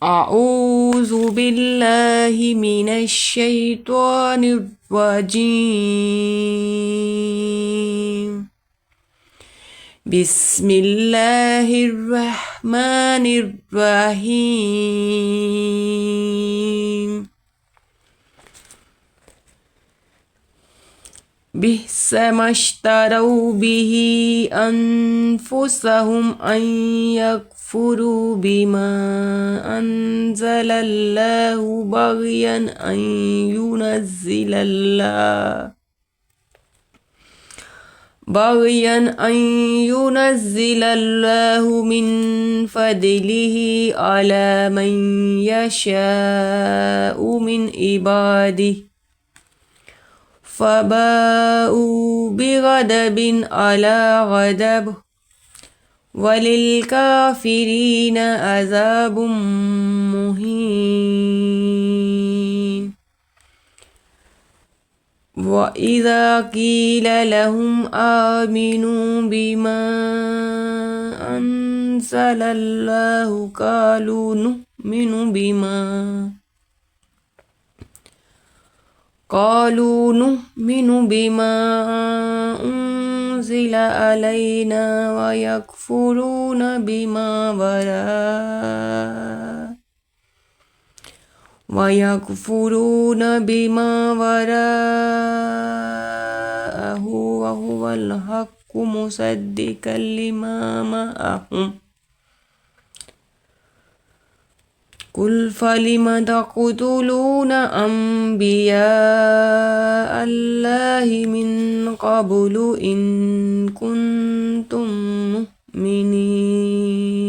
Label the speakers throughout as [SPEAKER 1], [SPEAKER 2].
[SPEAKER 1] أعوذ بالله من الشيطان الرجيم. بسم الله الرحمن الرحيم. بئس ما اشتروا به أنفسهم أن يكفروا بما أنزل الله بغيا أن ينزل الله من فضله على من يشاء من عباده فباءوا بغضب على غضب وللكافرين عذاب مهين. وإذا قيل لهم آمنوا بما أنزل الله قالوا نؤمن بما أنزل علينا ويكفرون بما وراءه وهو الحق مصدقا لما معهم. قل فلم تقتلون أنبياء الله من قبل إن كنتم مؤمنين.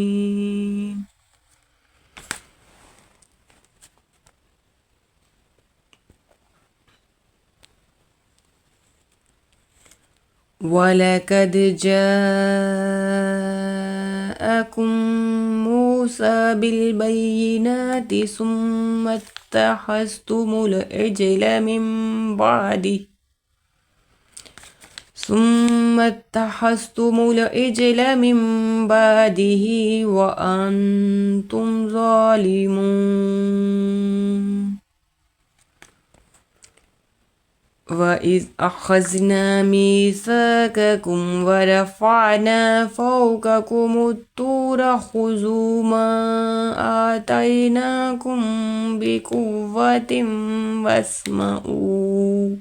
[SPEAKER 1] ولقد جاءكم موسى بالبينات ثم اتخذتم العجل من بعده وأنتم ظالمون. وإذ أخذنا ميثاقكم ورفعنا فوقكم الطور خذوا ما آتيناكم بقوة واسمعوا.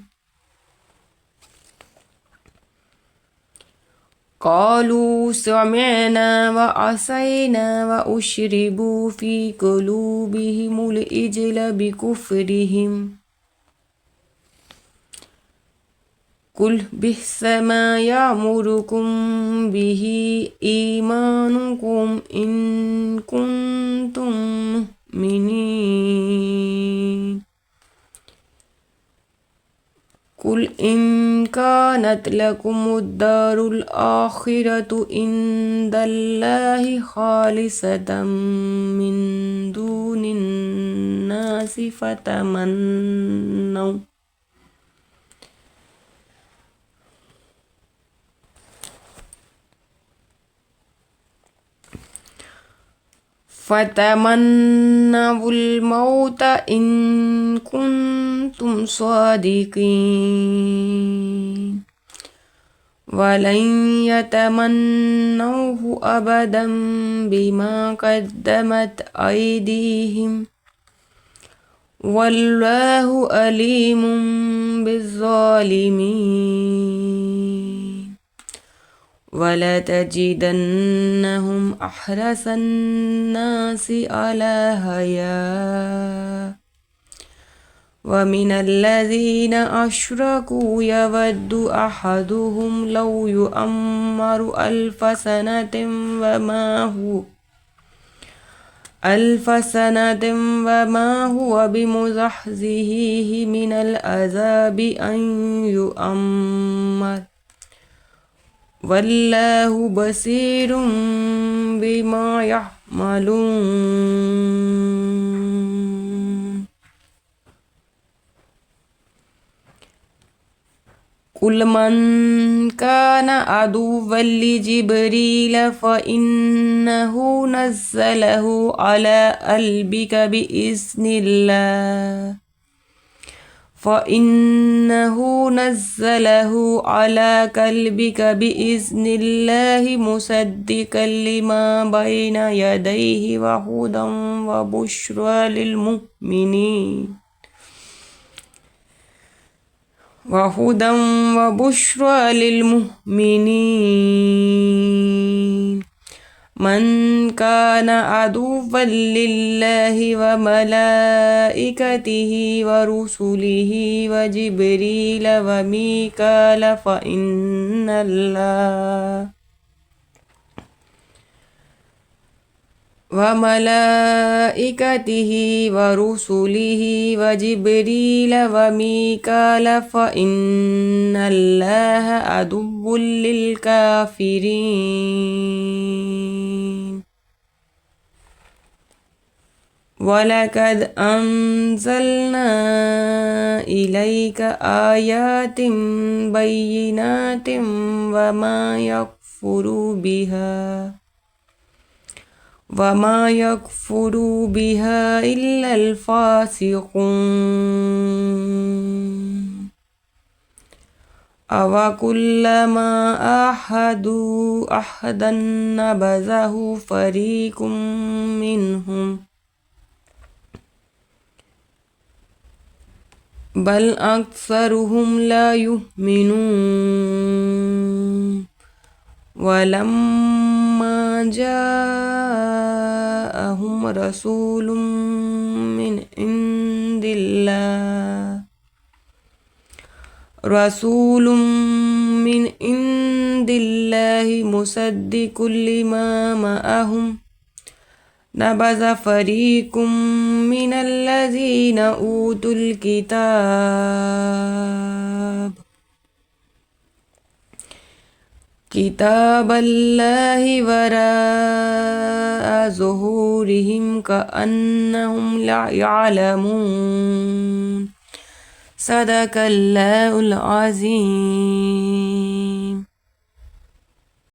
[SPEAKER 1] قالوا سمعنا وعصينا وأشربوا في قلوبهم العجل بكفرهم. قل بئس ما يأمركم به إيمانكم إن كنتم مؤمنين. قل إن كانت لكم الدار الآخرة عند الله خالصة من دون الناس فتمنوا الموت إن كنتم صادقين ولن يتمنوه أبدا بما قدمت أيديهم والله أليم بالظالمين. ولتجدنهم أحرص الناس على حياة ومن الذين أشركوا يود أحدهم لو يؤمر ألف سنة وما هو بمزحزحه من العذاب أن يؤمر والله بصير بما يعملون. قل من كان عدوا لجبريل فإنه نزله على قلبك بإذن الله مصدقا لما بين يديه وهدى وبشرى للمؤمنين من كان عدوا لله وملائكته ورسله وجبريل وميكال فإن الله عدو للكافرين ولقد أنزلنا إليك آيات بينات وما يكفر بها إلا الفاسقون أوكلما عاهدوا عهدا نبذه فريق منهم بل أكثرهم لا يؤمنون ولما جاءهم رسول من عند الله مصدق لما معهم نبذ فريق من الذين أوتوا كتاب الله وراء ظهورهم كأنهم لا يعلمون صدق الله العظيم.